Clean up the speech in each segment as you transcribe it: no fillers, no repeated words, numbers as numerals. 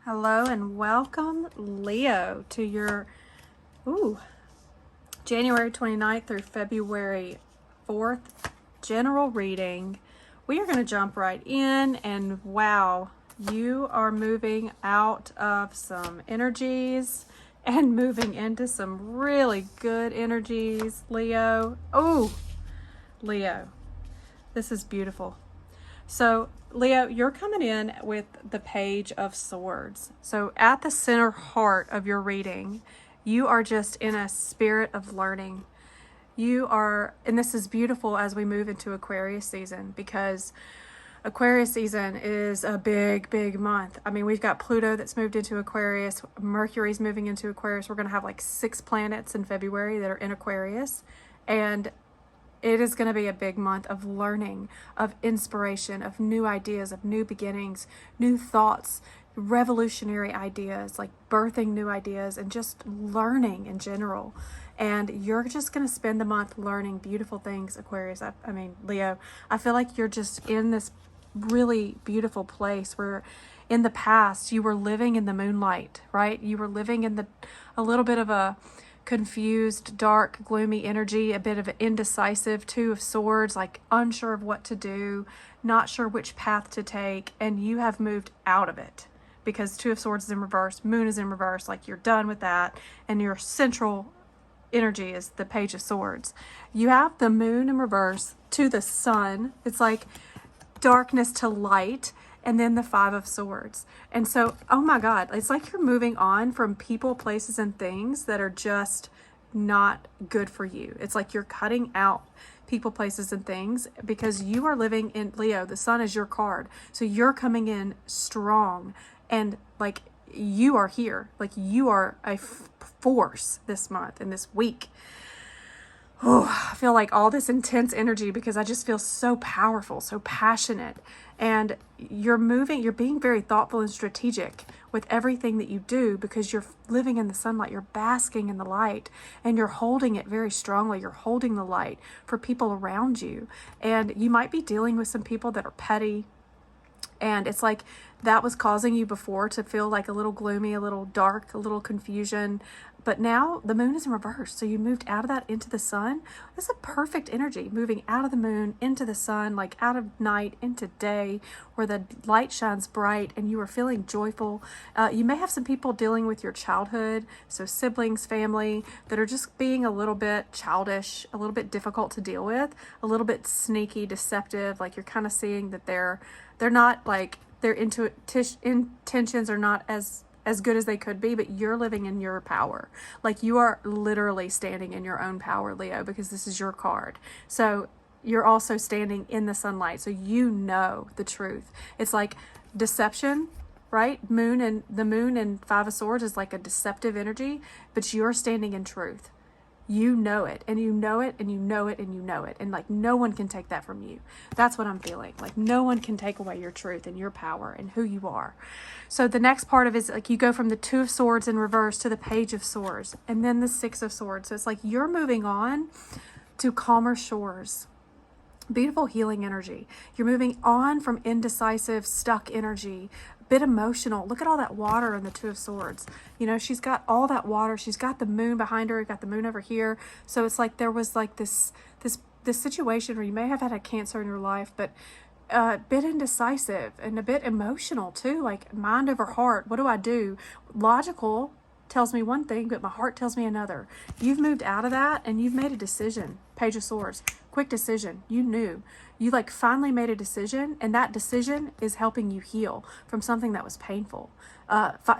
Hello and welcome, Leo, to your January 29th through February 4th general reading. We are going to jump right in, and wow, you are moving out of some energies and moving into some really good energies, Leo. Oh, Leo, this is beautiful. So, Leo, you're coming in with the Page of Swords. So, at the center heart of your reading, you are just in a spirit of learning. You are, and this is beautiful as we move into Aquarius season, because Aquarius season is a big, big month. I mean, we've got Pluto that's moved into Aquarius, Mercury's moving into Aquarius. We're going to have like 6 planets in February that are in Aquarius. And it is going to be a big month of learning, of inspiration, of new ideas, of new beginnings, new thoughts, revolutionary ideas, like birthing new ideas and just learning in general. And you're just going to spend the month learning beautiful things, Aquarius. I mean, Leo, I feel like you're just in this really beautiful place where in the past you were living in the moonlight, right? You were living in a little bit of a confused, dark, gloomy energy, a bit of an indecisive, 2 of Swords, like unsure of what to do, not sure which path to take, and you have moved out of it because 2 of Swords is in reverse, Moon is in reverse, like you're done with that, and your central energy is the Page of Swords. You have the Moon in reverse to the Sun. It's like darkness to light, and then the 5 of Swords. And so, oh my God, it's like you're moving on from people, places, and things that are just not good for you. It's like you're cutting out people, places, and things because you are living in Leo. The Sun is your card. So you're coming in strong and like you are here. Like you are a force this month and this week. Oh, I feel like all this intense energy because I just feel so powerful, so passionate. And you're being very thoughtful and strategic with everything that you do because you're living in the sunlight, you're basking in the light, and you're holding it very strongly. You're holding the light for people around you. And you might be dealing with some people that are petty, and it's like that was causing you before to feel like a little gloomy, a little dark, a little confusion. But now the Moon is in reverse. So you moved out of that into the Sun. This is a perfect energy, moving out of the Moon into the Sun, like out of night into day, where the light shines bright and you are feeling joyful. You may have some people dealing with your childhood, so siblings, family, that are just being a little bit childish, a little bit difficult to deal with, a little bit sneaky, deceptive. Like you're kind of seeing that they're not like their intentions are not as good as they could be, but you're living in your power. Like you are literally standing in your own power, Leo, because this is your card. So you're also standing in the sunlight. So you know the truth. It's like deception, right? The Moon and 5 of Swords is like a deceptive energy, but you're standing in truth. You know it, and you know it, and you know it, and you know it. And like no one can take that from you. That's what I'm feeling. Like no one can take away your truth and your power and who you are. So the next part of it is like you go from the 2 of Swords in reverse to the Page of Swords, and then the 6 of Swords. So it's like you're moving on to calmer shores. Beautiful healing energy. You're moving on from indecisive, stuck energy, bit emotional. Look at all that water in the 2 of Swords. You know, she's got all that water. She's got the Moon behind her. Got the Moon over here. So it's like there was like this situation where you may have had a Cancer in your life, but a bit indecisive and a bit emotional too. Like mind over heart. What do I do? Logical tells me one thing, but my heart tells me another. You've moved out of that and you've made a decision. Page of Swords, quick decision. You knew. You like finally made a decision, and that decision is helping you heal from something that was painful.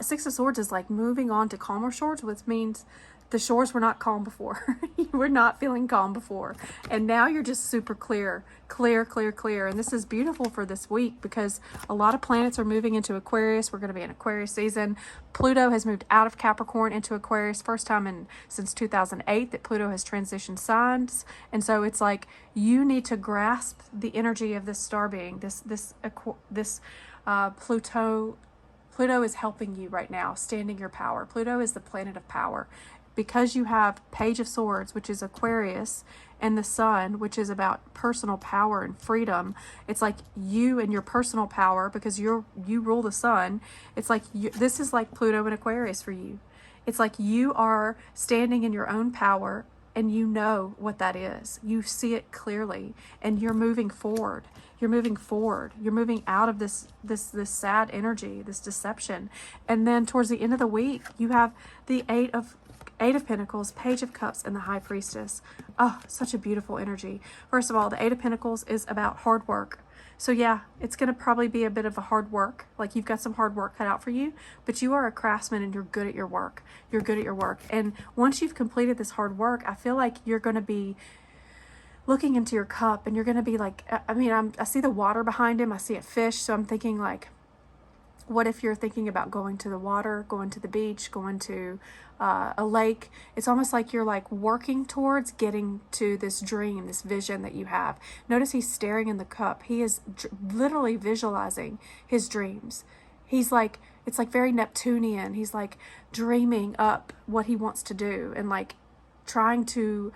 6 of Swords is like moving on to calmer shores, which means the shores were not calm before. You were not feeling calm before. And now you're just super clear. And this is beautiful for this week because a lot of planets are moving into Aquarius. We're going to be in Aquarius season. Pluto has moved out of Capricorn into Aquarius. First time since 2008 that Pluto has transitioned signs. And so it's like you need to grasp the energy of this star being, Pluto is helping you right now, standing your power. Pluto is the planet of power. because you have Page of Swords, which is Aquarius, and the Sun, which is about personal power and freedom. It's like you and your personal power, because you rule the Sun. It's like this is like Pluto and Aquarius for you. It's like you are standing in your own power, and you know what that is. You see it clearly, and you're moving forward. You're moving forward. You're moving out of this sad energy, this deception. And then towards the end of the week, you have the Eight of Pentacles, Page of Cups, and the High Priestess. Oh, such a beautiful energy. First of all, the Eight of Pentacles is about hard work. So yeah, it's going to probably be a bit of a hard work. Like you've got some hard work cut out for you, but you are a craftsman and you're good at your work. You're good at your work. And once you've completed this hard work, I feel like you're going to be looking into your cup and you're going to be like, I see the water behind him. I see a fish. So I'm thinking like, what if you're thinking about going to the water, going to the beach, going to a lake? It's almost like you're like working towards getting to this dream, this vision that you have. Notice he's staring in the cup. He is literally visualizing his dreams. He's like, it's like very Neptunian. He's like dreaming up what he wants to do and like trying to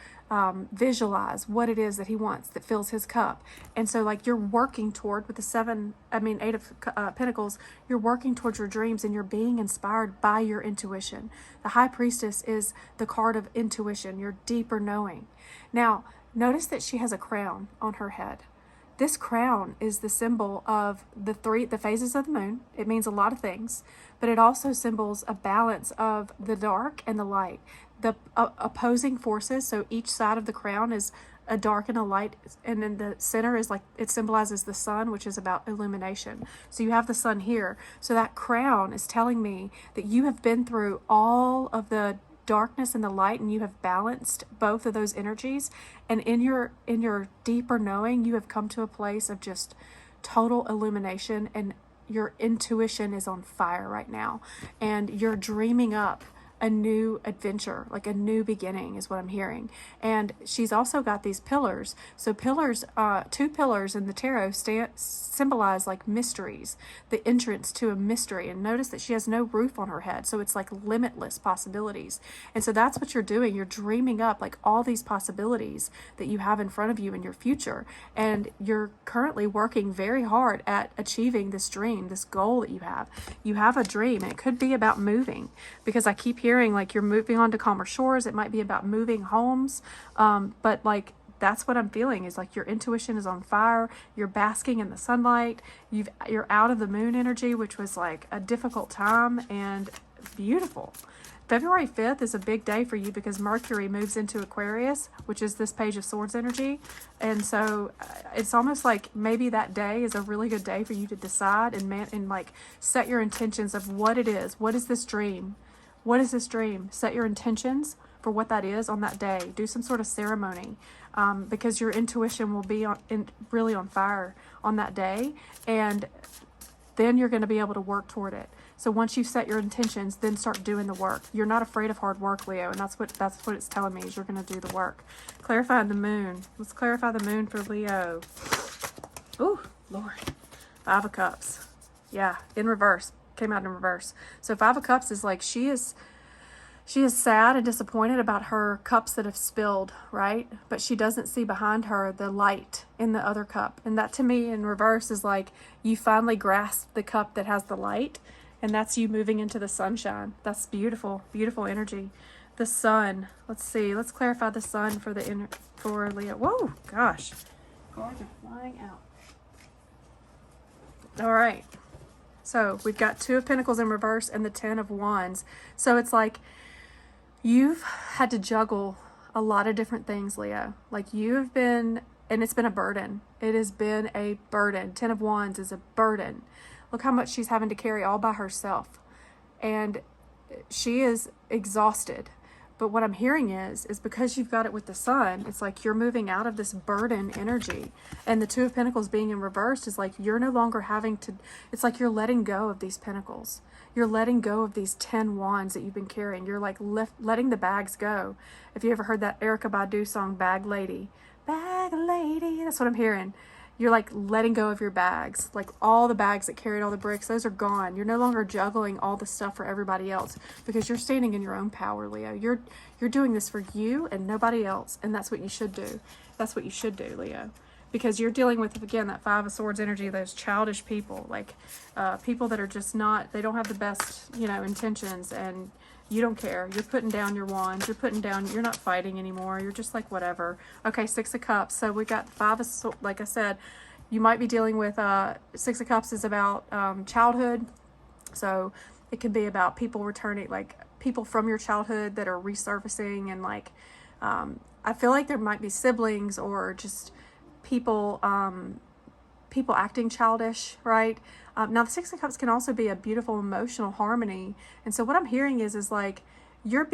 visualize what it is that he wants that fills his cup. And so like you're working toward with the Eight of Pentacles, you're working towards your dreams and you're being inspired by your intuition. The High Priestess is the card of intuition, your deeper knowing. Now, notice that she has a crown on her head. This crown is the symbol of the phases of the moon. It means a lot of things, but it also symbols a balance of the dark and the light. The opposing forces, so each side of the crown is a dark and a light, and then the center is like, it symbolizes the sun, which is about illumination. So you have the sun here. So that crown is telling me that you have been through all of the darkness and the light, and you have balanced both of those energies. And in your deeper knowing, you have come to a place of just total illumination, and your intuition is on fire right now, and you're dreaming up a new adventure, like a new beginning is what I'm hearing. And she's also got these pillars. So pillars, two pillars in the tarot symbolize like mysteries, the entrance to a mystery. And notice that she has no roof on her head. So it's like limitless possibilities. And so that's what you're doing. You're dreaming up like all these possibilities that you have in front of you in your future. And you're currently working very hard at achieving this dream, this goal that you have. You have a dream, and it could be about moving, because I keep hearing like you're moving on to calmer shores. It might be about moving homes, but like that's what I'm feeling is like your intuition is on fire. You're basking in the sunlight. You're out of the moon energy, which was like a difficult time, and beautiful. February 5th is a big day for you because Mercury moves into Aquarius, which is this Page of Swords energy. And so it's almost like maybe that day is a really good day for you to decide and like set your intentions of what it is. What is this dream? What is this dream? Set your intentions for what that is on that day. Do some sort of ceremony, because your intuition will be really on fire on that day, and then you're going to be able to work toward it. So once you set your intentions, then start doing the work. You're not afraid of hard work, Leo, and that's what it's telling me is you're going to do the work. Clarify the moon. Let's clarify the moon for Leo. Oh, Lord. Five of Cups. Yeah, in reverse. Came out in reverse. So Five of Cups is like she is sad and disappointed about her cups that have spilled, right? But she doesn't see behind her the light in the other cup. And that to me in reverse is like you finally grasp the cup that has the light, and that's you moving into the sunshine. That's beautiful, beautiful energy. The sun. Let's see. Let's clarify the sun for Leo. Whoa, gosh. Cards are flying out. All right. So we've got Two of Pentacles in reverse and the Ten of Wands. So it's like you've had to juggle a lot of different things, Leo. Like you've been, and it's been a burden. It has been a burden. Ten of Wands is a burden. Look how much she's having to carry all by herself. And she is exhausted. But what I'm hearing is because you've got it with the sun, it's like you're moving out of this burden energy. And the Two of Pentacles being in reverse is like you're no longer having to, it's like you're letting go of these pentacles. You're letting go of these 10 wands that you've been carrying. You're like letting the bags go. If you ever heard that Erykah Badu song, Bag Lady. Bag Lady, that's what I'm hearing. you're like letting go of your bags, like all the bags that carried all the bricks, those are gone. You're no longer juggling all the stuff for everybody else because you're standing in your own power, Leo. You're doing this for you and nobody else, and that's what you should do. That's what you should do, Leo. Because you're dealing with, again, that Five of Swords energy, those childish people, like people that are just not, they don't have the best, intentions, and you don't care. You're putting down your wands. You're not fighting anymore. You're just like, whatever. Okay, Six of Cups. So we got Five of Swords, like I said, you might be dealing with, Six of Cups is about childhood. So it can be about people returning, like people from your childhood that are resurfacing, and like, I feel like there might be siblings or just people acting childish, right? Now the Six of Cups can also be a beautiful emotional harmony. And so what I'm hearing is like you're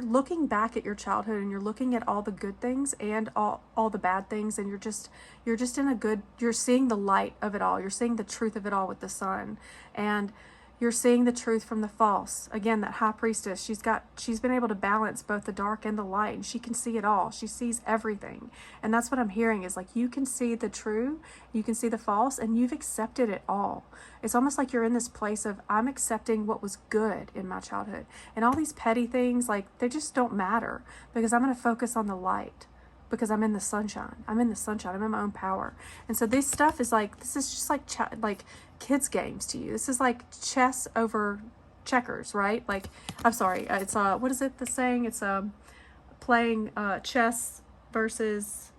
looking back at your childhood, and you're looking at all the good things and all the bad things, and you're just you're seeing the light of it all. You're seeing the truth of it all with the sun. And you're seeing the truth from the false. Again, that High Priestess, she's been able to balance both the dark and the light, and she can see it all. She sees everything. And that's what I'm hearing is like you can see the true, you can see the false, and you've accepted it all. It's almost like you're in this place of, I'm accepting what was good in my childhood. And all these petty things, like, they just don't matter because I'm going to focus on the light. Because I'm in the sunshine. I'm in my own power. And so this stuff is like, this is just like kids games to you. This is like chess over checkers, right? Like, I'm sorry, it's what is it, the saying? It's playing chess versus,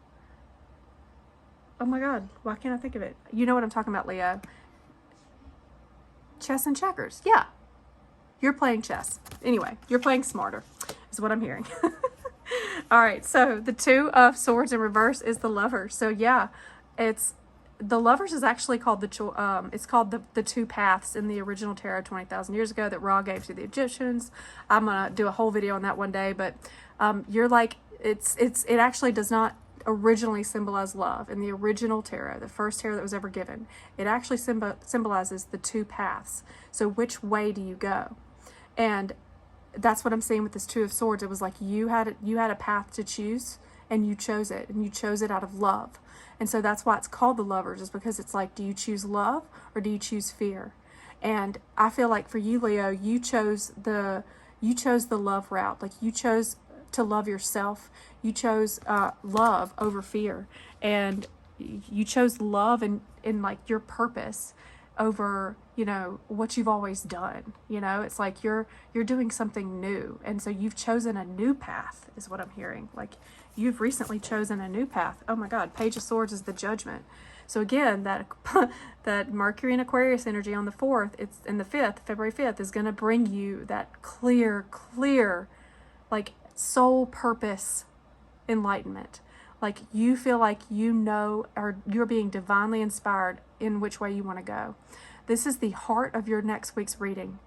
oh my God, why can't I think of it? You know what I'm talking about, Leo. Chess and checkers. Yeah, you're playing chess. Anyway, you're playing smarter is what I'm hearing. All right, so the Two of Swords in reverse is the Lovers. So yeah, it's the Lovers is actually called the Two Paths in the original tarot 20,000 years ago that Ra gave to the Egyptians. I'm gonna do a whole video on that one day, but you're like it actually does not originally symbolize love in the original tarot, the first tarot that was ever given. It actually symbolizes the two paths. So which way do you go? And that's what I'm saying with this Two of Swords. It was like you had a path to choose, and you chose it, and you chose it out of love. And so that's why it's called the Lovers, is because it's like, do you choose love or do you choose fear? And I feel like for you, Leo, you chose the love route. Like, you chose to love yourself. You chose love over fear, and you chose love and like your purpose over, what you've always done. It's like you're doing something new, and so you've chosen a new path is what I'm hearing. Like, you've recently chosen a new path. Oh my God, Page of Swords is the Judgment. So again, that Mercury and Aquarius energy on the 4th, it's in the 5th, February 5th, is going to bring you that clear, like, soul purpose enlightenment. Like, you feel like or you're being divinely inspired in which way you want to go. This is the heart of your next week's reading,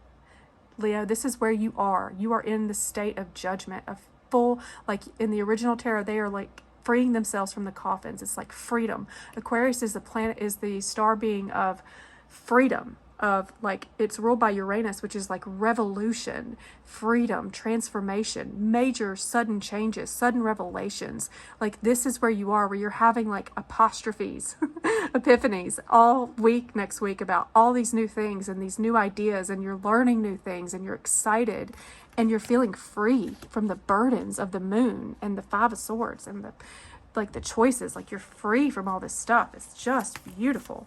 Leo. This is where you are. You are in the state of judgment, of full, like in the original tarot, they are like freeing themselves from the coffins. It's like freedom. Aquarius is the star being of freedom, of like, it's ruled by Uranus, which is like revolution, freedom, transformation, major sudden changes, sudden revelations. Like, this is where you are, where you're having like apostrophes, epiphanies all week next week about all these new things and these new ideas, and you're learning new things, and you're excited, and you're feeling free from the burdens of the Moon and the Five of Swords and the choices. Like, you're free from all this stuff. It's just beautiful.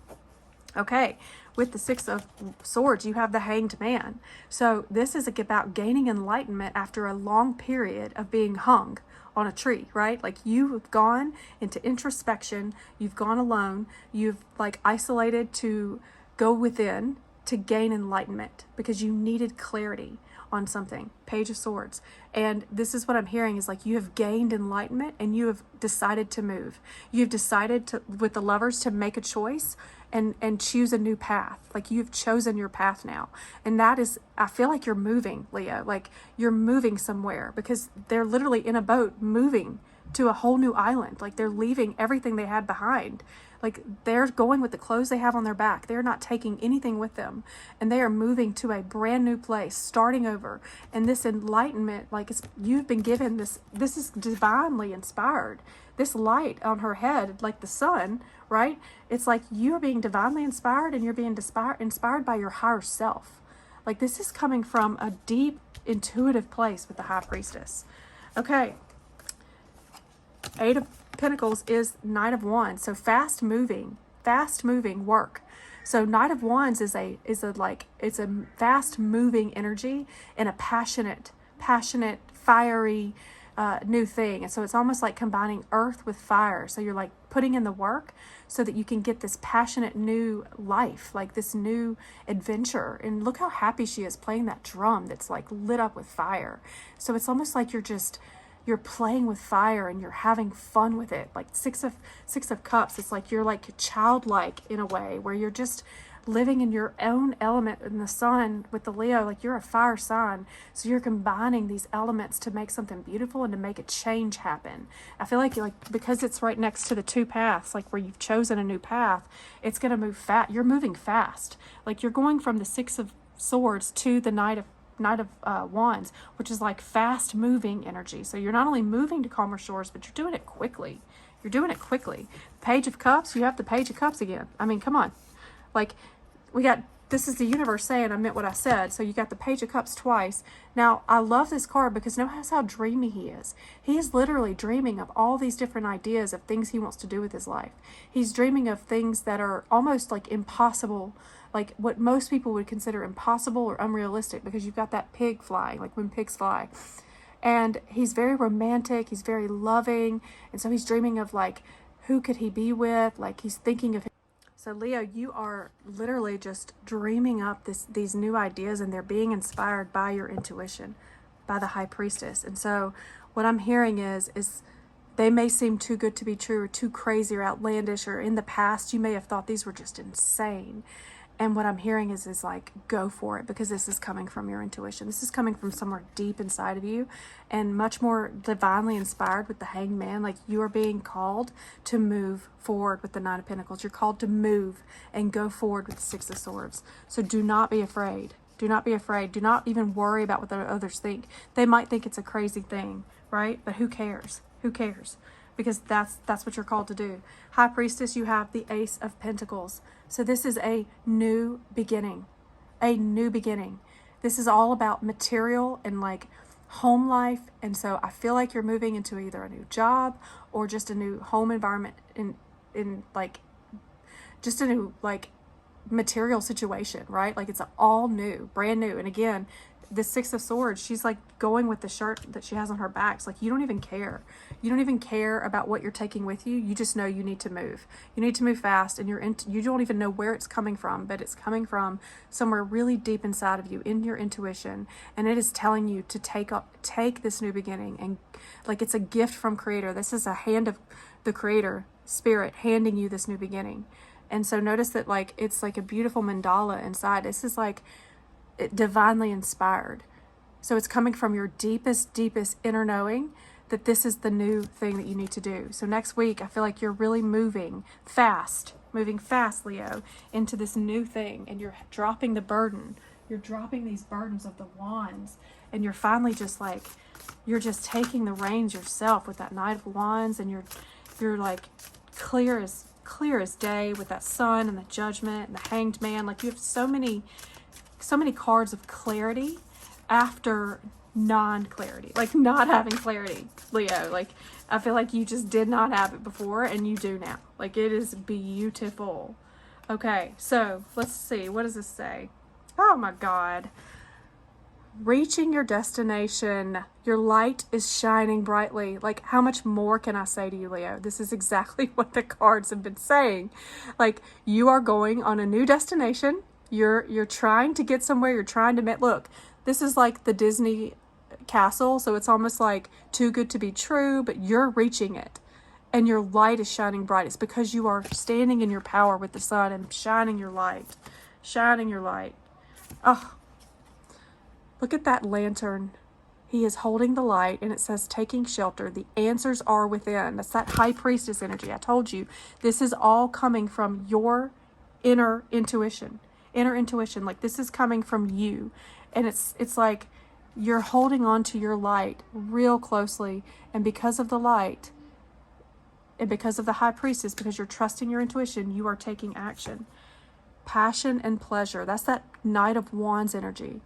Okay, with the Six of Swords, you have the Hanged Man. So this is about gaining enlightenment after a long period of being hung on a tree, right? Like, you have gone into introspection, you've gone alone, you've like isolated to go within to gain enlightenment because you needed clarity on something. Page of Swords. And this is what I'm hearing is like, you have gained enlightenment and you have decided to move. You've decided to, with the Lovers, to make a choice and choose a new path. Like, you've chosen your path now. And that is, I feel like you're moving, Leo. Like, you're moving somewhere because they're literally in a boat moving to a whole new island. Like they're leaving everything they had behind. Like they're going with the clothes they have on their back. They're not taking anything with them. And they are moving to a brand new place, starting over. And this enlightenment, like you've been given this is divinely inspired. This light on her head, like the sun, right? It's like you're being divinely inspired, and you're being inspired by your higher self. Like this is coming from a deep, intuitive place with the High Priestess. Okay. 8 of Pentacles is Knight of Wands. So fast moving work. So Knight of Wands is a fast moving energy and a passionate, fiery new thing. And so it's almost like combining earth with fire. So you're like putting in the work so that you can get this passionate new life, like this new adventure. And look how happy she is playing that drum that's like lit up with fire. So it's almost like you're playing with fire and you're having fun with it. Like six of Cups, it's like you're like childlike in a way, where you're just living in your own element in the sun with the Leo. Like you're a fire sign, so you're combining these elements to make something beautiful and to make a change happen. I feel like because it's right next to the 2 paths, like where you've chosen a new path, it's going to move fast. You're moving fast. Like you're going from the 6 of Swords to the Knight of Wands, which is like fast moving energy. So you're not only moving to calmer shores, but you're doing it quickly. Page of Cups, you have the Page of Cups again. I mean, come on. Like this is the universe saying I meant what I said. So you got the Page of Cups twice. Now, I love this card because notice how dreamy he is. He is literally dreaming of all these different ideas of things he wants to do with his life. He's dreaming of things that are almost like impossible, like what most people would consider impossible or unrealistic, because you've got that pig flying, like when pigs fly. And he's very romantic, he's very loving, and so he's dreaming of like, who could he be with? Like he's thinking of him. So Leo, you are literally just dreaming up these new ideas, and they're being inspired by your intuition, by the High Priestess. And so what I'm hearing is they may seem too good to be true, or too crazy or outlandish, or in the past you may have thought these were just insane. And what I'm hearing is like, go for it, because this is coming from your intuition. This is coming from somewhere deep inside of you, and much more divinely inspired with the Hanged Man. Like you are being called to move forward with the 9 of Pentacles. You're called to move and go forward with the 6 of Swords. So do not be afraid. Do not be afraid. Do not even worry about what the others think. They might think it's a crazy thing, right? But who cares? Who cares? Because that's what you're called to do. High Priestess, you have the Ace of Pentacles. So this is a new beginning. A new beginning. This is all about material and like home life. And so I feel like you're moving into either a new job or just a new home environment, in like just a new like material situation, right? Like it's all new, brand new. And again, the 6 of Swords, she's like going with the shirt that she has on her back. It's like you don't even care. You don't even care about what you're taking with you. You just know you need to move. You need to move fast, and you don't even know where it's coming from, but it's coming from somewhere really deep inside of you, in your intuition, and it is telling you to take this new beginning. And like it's a gift from Creator. This is a hand of the Creator Spirit handing you this new beginning. And so notice that like it's like a beautiful mandala inside. This is like divinely inspired. So it's coming from your deepest inner knowing that this is the new thing that you need to do. So next week, I feel like you're really moving fast, Leo, into this new thing, and you're dropping the burden. You're dropping these burdens of the wands, and you're finally just like, you're just taking the reins yourself with that Knight of Wands, and you're like clear as day with that Sun and the Judgment and the Hanged Man. Like you have so many cards of clarity after non-clarity, like not having clarity, Leo. Like I feel like you just did not have it before, and you do now. Like it is beautiful. Okay, so let's see, what does this say? Oh my God. Reaching your destination, your light is shining brightly. Like how much more can I say to you, Leo? This is exactly what the cards have been saying. Like you are going on a new destination. You're trying to get somewhere. You're trying to look, this is like the Disney castle, so it's almost like too good to be true, but you're reaching it, and your light is shining bright. It's because you are standing in your power with the sun and shining your light. Oh, look at that lantern. He is holding the light, and it says taking shelter. The answers are within. That's that high priestess energy. I told you, this is all coming from your inner intuition. Inner intuition, like this is coming from you. And it's like you're holding on to your light real closely. And because of the light, and because of the high priestess, because you're trusting your intuition, you are taking action. Passion and pleasure. That's that Knight of Wands energy.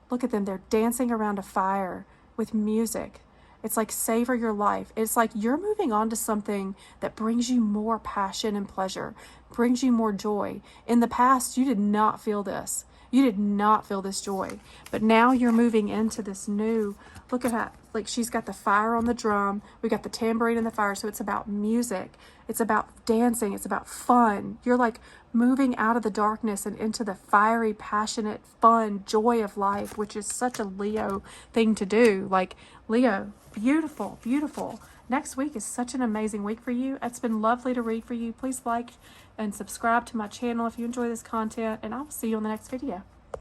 Look at them. They're dancing around a fire with music. It's like savor your life. It's like you're moving on to something that brings you more passion and pleasure, brings you more joy. In the past, you did not feel this. You did not feel this joy. But now you're moving into this new, look at that. Like she's got the fire on the drum. We got the tambourine and the fire. So it's about music. It's about dancing. It's about fun. You're like moving out of the darkness and into the fiery, passionate, fun, joy of life, which is such a Leo thing to do. Like Leo, beautiful, beautiful. Next week is such an amazing week for you. It's been lovely to read for you. Please like and subscribe to my channel if you enjoy this content, and I'll see you on the next video.